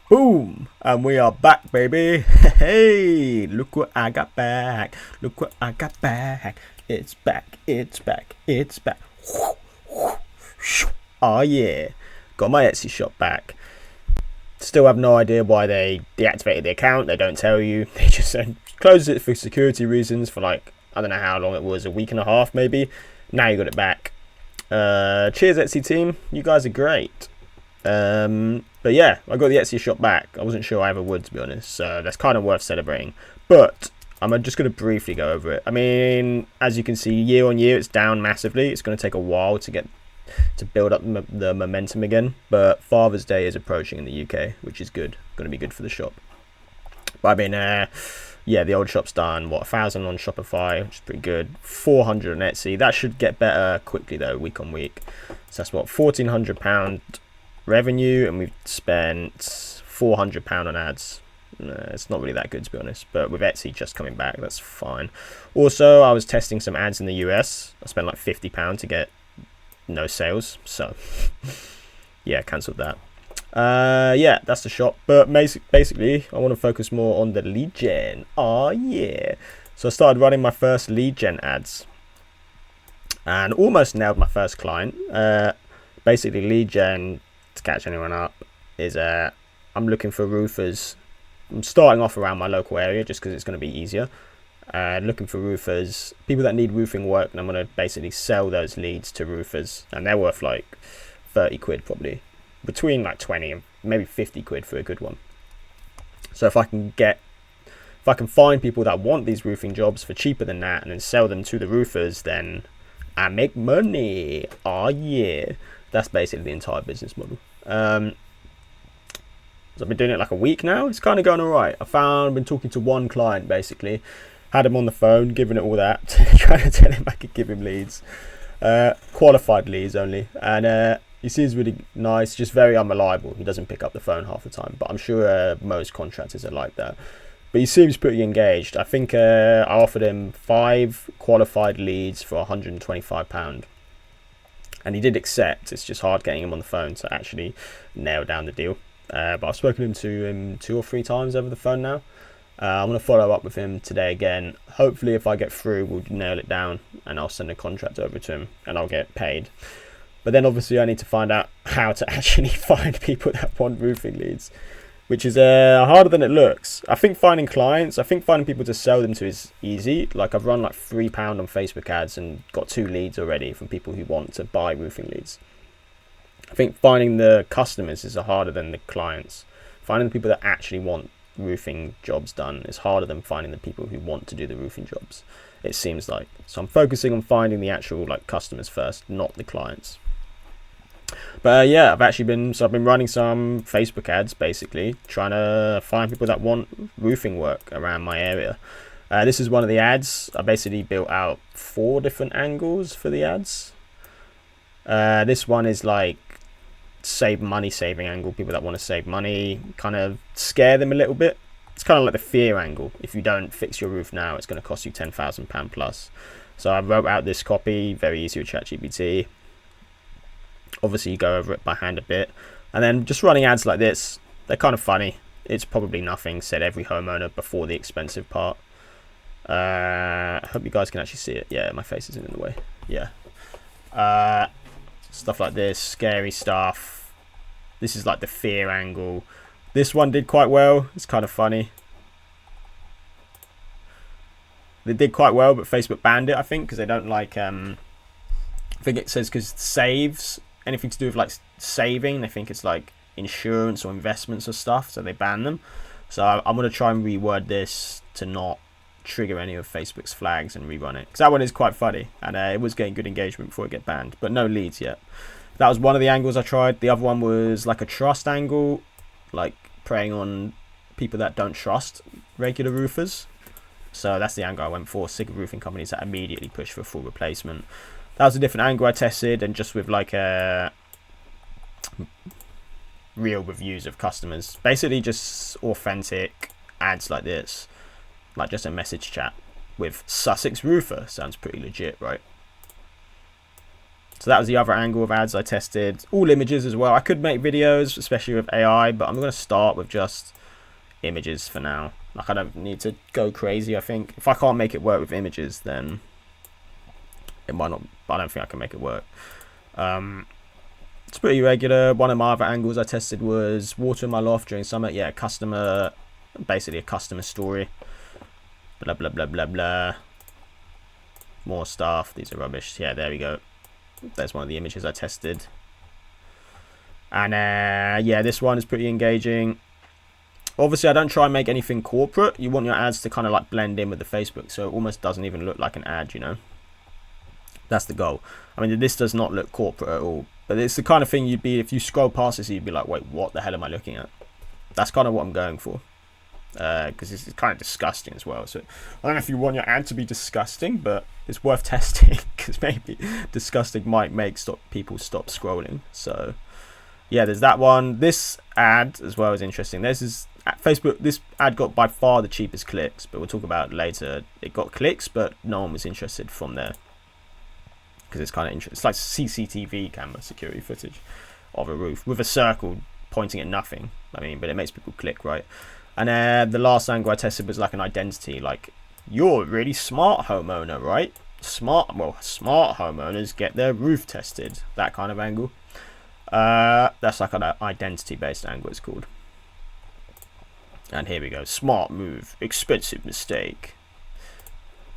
Boom! And we are back, baby. Hey, look what I got back. Look what I got back. It's back. It's back. It's back. Oh yeah. Got my Etsy shop back. Still have no idea why they deactivated the account. They don't tell you. They just said close it for security reasons for like, I don't know how long it was, a week and a half maybe. Now you got it back. Cheers Etsy team. You guys are great. But yeah, I got the Etsy shop back. I wasn't sure I ever would, to be honest, so that's kind of worth celebrating. But I'm just going to briefly go over it. I mean, as you can see, year on year, it's down massively. It's going to take a while to build up the momentum again. But Father's Day is approaching in the UK, which is good. Going to be good for the shop. But I mean, yeah, the old shop's done, 1,000 on Shopify, which is pretty good. 400 on Etsy. That should get better quickly, though, week on week. So that's what, £1,400 revenue, and we've spent £400 on ads. It's not really that good, to be honest, but with Etsy just coming back, that's fine. Also, I was testing some ads in the US. I spent like £50 to get no sales, so yeah, cancelled that. Yeah, that's the shop, but basically I want to focus more on the lead gen. Oh yeah. So I started running my first lead gen ads and almost nailed my first client. Basically, lead gen, to catch anyone up, is I'm looking for roofers. I'm starting off around my local area just because it's going to be easier. Looking for roofers, people that need roofing work, and I'm going to basically sell those leads to roofers, and they're worth like 30 quid probably, between like 20 and maybe 50 quid for a good one. So if I can find people that want these roofing jobs for cheaper than that and then sell them to the roofers, then I make money. Oh yeah. That's basically the entire business model. So I've been doing it like a week now. It's kind of going all right. I've been talking to one client basically, had him on the phone, giving it all that, trying to tell him I could give him leads, qualified leads only, and he seems really nice, just very unreliable. He doesn't pick up the phone half the time, but I'm sure most contractors are like that. But he seems pretty engaged. I think I offered him 5 qualified leads for £125. And he did accept. It's just hard getting him on the phone to actually nail down the deal. But I've spoken to him 2 or 3 times over the phone now. I'm going to follow up with him today again. Hopefully, if I get through, we'll nail it down and I'll send a contract over to him and I'll get paid. But then obviously I need to find out how to actually find people that want roofing leads, which is harder than it looks. I think finding people to sell them to is easy. Like I've run like £3 on Facebook ads and got 2 leads already from people who want to buy roofing leads. I think finding the customers is harder than the clients. Finding the people that actually want roofing jobs done is harder than finding the people who want to do the roofing jobs, it seems like. So I'm focusing on finding the actual like customers first, not the clients. But yeah, I've been running some Facebook ads basically, trying to find people that want roofing work around my area. This is one of the ads. I basically built out 4 different angles for the ads. This one is like saving angle, people that want to save money, kind of scare them a little bit. It's kind of like the fear angle. If you don't fix your roof now, it's going to cost you £10,000 plus. So I wrote out this copy, very easy with ChatGPT. Obviously, you go over it by hand a bit, and then just running ads like this. They're kind of funny. It's probably nothing, said every homeowner before the expensive part. I hope you guys can actually see it. Yeah, my face isn't in the way. Yeah. Stuff like this, scary stuff. This is like the fear angle. This one did quite well. It's kind of funny. They did quite well, but Facebook banned it, I think, because they don't like... I think it says because saves... anything to do with like saving, they think it's like insurance or investments or stuff, so they ban them. So I'm going to try and reword this to not trigger any of Facebook's flags and rerun it, because that one is quite funny, and it was getting good engagement before it get banned, but no leads yet. That was one of the angles I tried. The other one was like a trust angle, like preying on people that don't trust regular roofers. So that's the angle I went for. Sick of roofing companies that immediately push for a full replacement. That was a different angle I tested, and just with like real reviews of customers. Basically just authentic ads like this. Like just a message chat with Sussex Roofer. Sounds pretty legit, right? So that was the other angle of ads I tested. All images as well. I could make videos, especially with AI, but I'm going to start with just images for now. Like, I don't need to go crazy, I think. If I can't make it work with images, then it might not. I don't think I can make it work. It's pretty regular. One of my other angles I tested was water in my loft during summer. Yeah, basically a customer story. Blah, blah, blah, blah, blah. More stuff. These are rubbish. Yeah, there we go. There's one of the images I tested. And yeah, this one is pretty engaging. Obviously, I don't try and make anything corporate. You want your ads to kind of like blend in with the Facebook, so it almost doesn't even look like an ad, you know. That's the goal. I mean, this does not look corporate at all, but it's the kind of thing you'd be, if you scroll past this, you'd be like, wait, what the hell am I looking at? That's kind of what I'm going for, because it's kind of disgusting as well. So I don't know if you want your ad to be disgusting, but it's worth testing, because maybe disgusting might make people stop scrolling. So yeah, there's that one. This ad as well is interesting. This is Facebook. This ad got by far the cheapest clicks, but we'll talk about it later. It got clicks, but no one was interested from there, because it's kind of interesting. It's like CCTV camera security footage of a roof with a circle pointing at nothing. I mean, but it makes people click, right? And the last angle I tested was like an identity, like, you're a really smart homeowner, right? Smart homeowners get their roof tested. That kind of angle. That's like an identity-based angle, it's called. And here we go. Smart move, expensive mistake.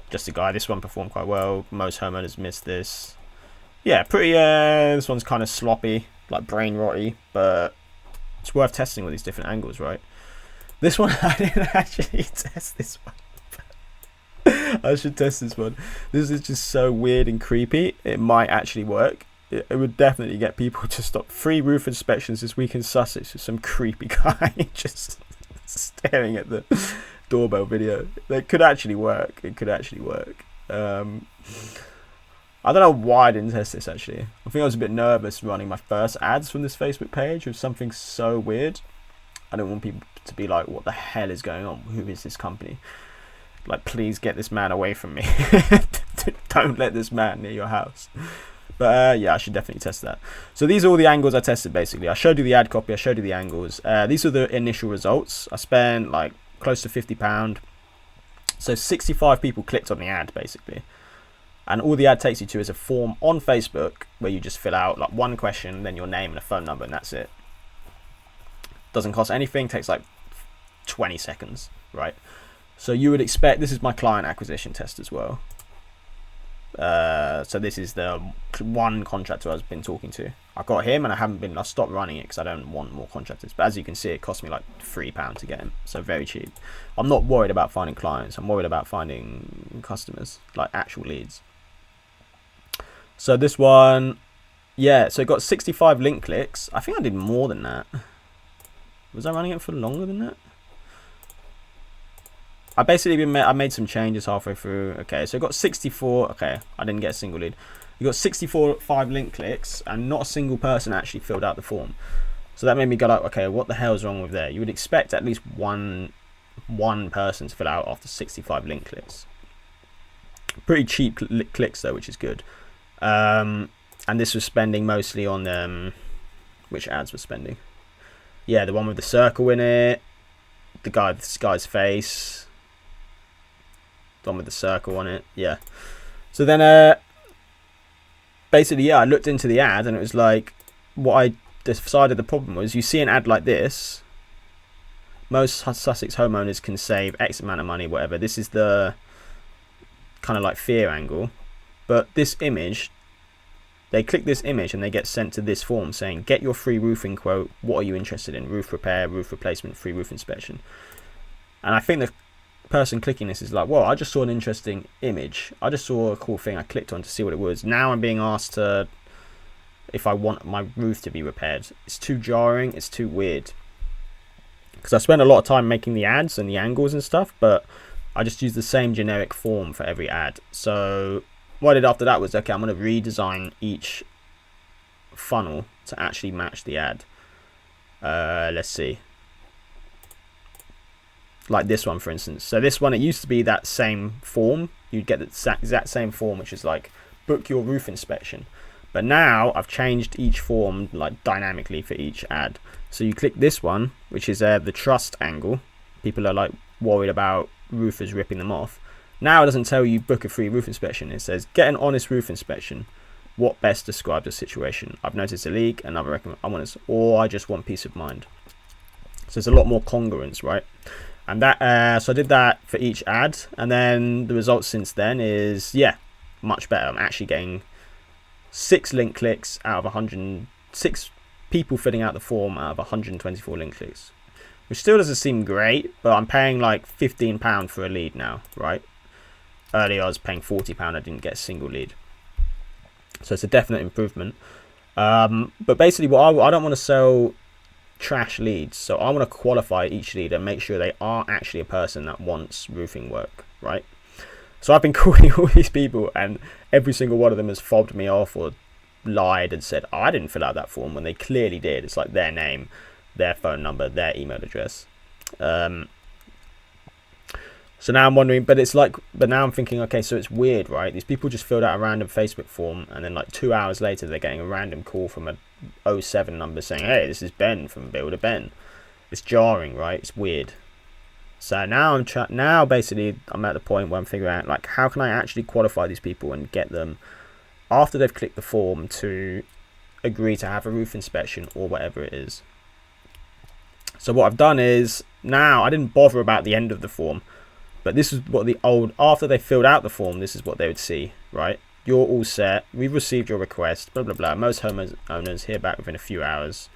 Just a guy. This one performed quite well. Most homeowners missed this. Yeah, pretty. This one's kind of sloppy, like brain rotty, but it's worth testing with these different angles, right? This one, I didn't actually test this one. I should test this one. This is just so weird and creepy. It might actually work. It would definitely get people to stop. Free roof inspections this week in Sussex with some creepy guy just staring at the doorbell video. It could actually work. It could actually work. I don't know why I didn't test this, actually. I think I was a bit nervous running my first ads from this Facebook page with something so weird. I don't want people to be like, what the hell is going on? Who is this company? Like, please get this man away from me. Don't let this man near your house. But yeah, I should definitely test that. So these are all the angles I tested, basically. I showed you the ad copy. I showed you the angles. These are the initial results. I spent like close to £50. So 65 people clicked on the ad, basically. And all the ad takes you to is a form on Facebook where you just fill out like one question, then your name and a phone number, and that's it. Doesn't cost anything. Takes like 20 seconds, right? So you would expect, this is my client acquisition test as well. So this is the one contractor I've been talking to. I got him and I stopped running it because I don't want more contractors. But as you can see, it cost me like £3 to get him. So very cheap. I'm not worried about finding clients. I'm worried about finding customers, like actual leads. So this one, yeah, so it got 65 link clicks. I think I did more than that. Was I running it for longer than that? I made some changes halfway through. Okay, so it got 64. Okay, I didn't get a single lead. You got 65 link clicks, and not a single person actually filled out the form. So that made me go like, okay, what the hell is wrong with there? You would expect at least one person to fill out after 65 link clicks. Pretty cheap clicks though, which is good. And this was spending mostly on which ads was spending? Yeah, the one with the circle in it, this guy's face. The one with the circle on it, yeah. So then, basically, yeah, I looked into the ad and it was like, what I decided the problem was, you see an ad like this, most Sussex homeowners can save X amount of money, whatever. This is the kind of like fear angle. But this image, they click this image and they get sent to this form saying, get your free roofing quote. What are you interested in? Roof repair, roof replacement, free roof inspection. And I think the person clicking this is like, well, I just saw an interesting image. I just saw a cool thing. I clicked on to see what it was. Now I'm being asked if I want my roof to be repaired. It's too jarring. It's too weird. Because I spent a lot of time making the ads and the angles and stuff, but I just used the same generic form for every ad. So what I did after that was, okay, I'm going to redesign each funnel to actually match the ad. Let's see. Like this one, for instance. So this one, it used to be that same form. You'd get the exact same form, which is like, book your roof inspection. But now I've changed each form like dynamically for each ad. So you click this one, which is the trust angle. People are like worried about roofers ripping them off. Now it doesn't tell you book a free roof inspection. It says get an honest roof inspection. What best describes the situation? I've noticed a leak, another recommend, or I just want peace of mind. So there's a lot more congruence, right? And that, so I did that for each ad, and then the results since then is, yeah, much better. I'm actually getting 6 link clicks out of 106 people filling out the form out of 124 link clicks, which still doesn't seem great, but I'm paying like £15 for a lead now, right? Earlier I was paying £40, I didn't get a single lead. So it's a definite improvement. But basically, I don't want to sell trash leads. So I want to qualify each lead and make sure they are actually a person that wants roofing work, right? So I've been calling all these people, and every single one of them has fobbed me off or lied and said, oh, I didn't fill out that form, when they clearly did. It's like their name, their phone number, their email address. So now I'm wondering, but now I'm thinking, okay, so it's weird, right? These people just filled out a random Facebook form, and then like 2 hours later, they're getting a random call from a 07 number saying, hey, this is Ben from Builder Ben. It's jarring, right? It's weird. So now basically I'm at the point where I'm figuring out, like, how can I actually qualify these people and get them, after they've clicked the form, to agree to have a roof inspection or whatever it is. So what I've done is, now I didn't bother about the end of the form. But this is what after they filled out the form, this is what they would see, right? You're all set. We've received your request, blah, blah, blah. Most homeowners hear back within a few hours.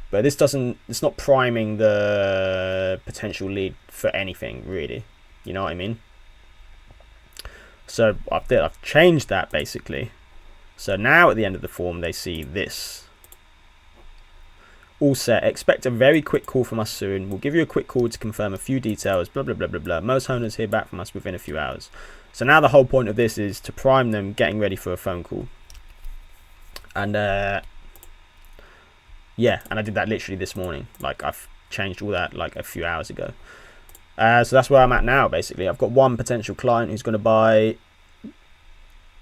But it's not priming the potential lead for anything, really. You know what I mean? So I've changed that, basically. So now at the end of the form, they see this. All set. Expect a very quick call from us soon. We'll give you a quick call to confirm a few details. Blah, blah, blah, blah, blah. Most owners hear back from us within a few hours. So now the whole point of this is to prime them getting ready for a phone call. And yeah, and I did that literally this morning. Like, I've changed all that like a few hours ago. So that's where I'm at now, basically. I've got one potential client who's going to buy.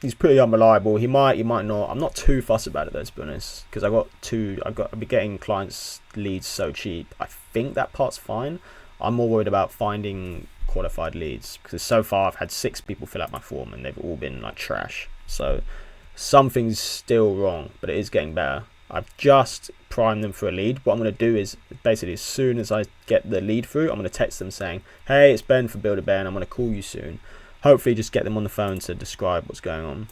He's pretty unreliable. He might not. I'm not too fussed about it though, to be honest, because I'll be getting clients leads so cheap. I think that part's fine. I'm more worried about finding qualified leads, because so far I've had 6 people fill out my form and they've all been like trash. So something's still wrong, but it is getting better. I've just primed them for a lead. What I'm going to do is basically, as soon as I get the lead through, I'm going to text them saying, hey, it's Ben from Builder Ben. I'm going to call you soon. Hopefully just get them on the phone to describe what's going on.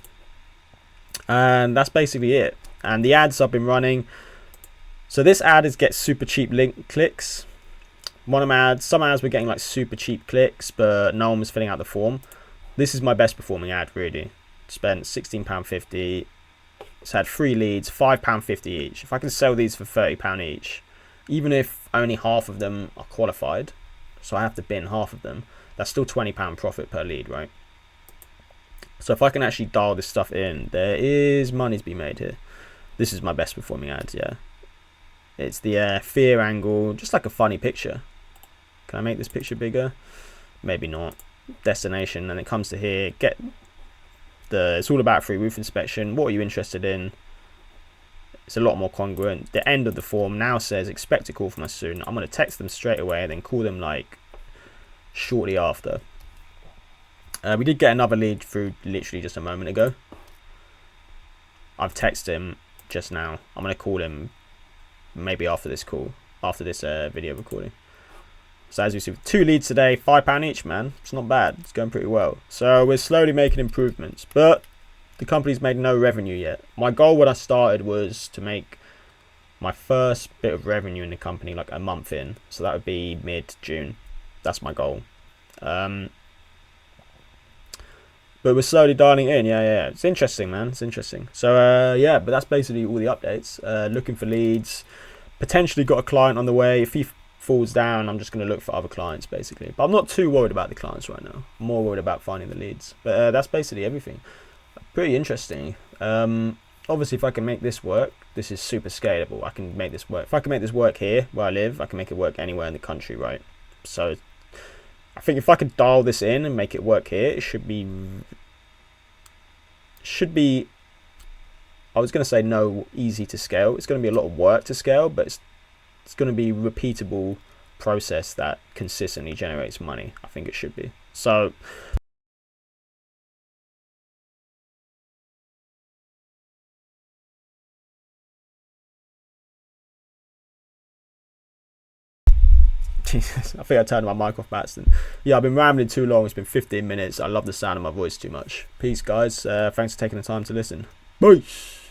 And that's basically it. And the ads I've been running. So this ad gets super cheap link clicks. Some ads were getting like super cheap clicks, but no one was filling out the form. This is my best performing ad, really. Spent £16.50. It's had 3 leads, £5.50 each. If I can sell these for £30 each, even if only half of them are qualified, so I have to bin half of them, that's still £20 profit per lead, right? So if I can actually dial this stuff in, there is money to be made here. This is my best performing ad, yeah. It's the fear angle, just like a funny picture. Can I make this picture bigger? Maybe not. Destination, and it comes to here. It's all about free roof inspection. What are you interested in? It's a lot more congruent. The end of the form now says expect a call from us soon. I'm going to text them straight away and then call them like shortly after. We did get another lead through literally just a moment ago. I've texted him just now. I'm going to call him maybe after this video recording. So as you see, 2 leads today, £5 each, man. It's not bad. It's going pretty well. So we're slowly making improvements, but the company's made no revenue yet. My goal when I started was to make my first bit of revenue in the company like a month in. So that would be mid-June. That's my goal. But we're slowly dialing in. Yeah. It's interesting, man. It's interesting. So yeah, but that's basically all the updates. Looking for leads. Potentially got a client on the way. If he falls down, I'm just going to look for other clients, basically. But I'm not too worried about the clients right now. I'm more worried about finding the leads. But that's basically everything. Pretty interesting. Obviously, if I can make this work, this is super scalable. I can make this work. If I can make this work here, where I live, I can make it work anywhere in the country, right? So I think if I can dial this in and make it work here, it should be I was going to say no easy to scale. It's going to be a lot of work to scale, but it's going to be a repeatable process that consistently generates money. I think it should be. So Jesus, I think I turned my mic off by accident. Yeah, I've been rambling too long. It's been 15 minutes. I love the sound of my voice too much. Peace, guys. Thanks for taking the time to listen. Peace.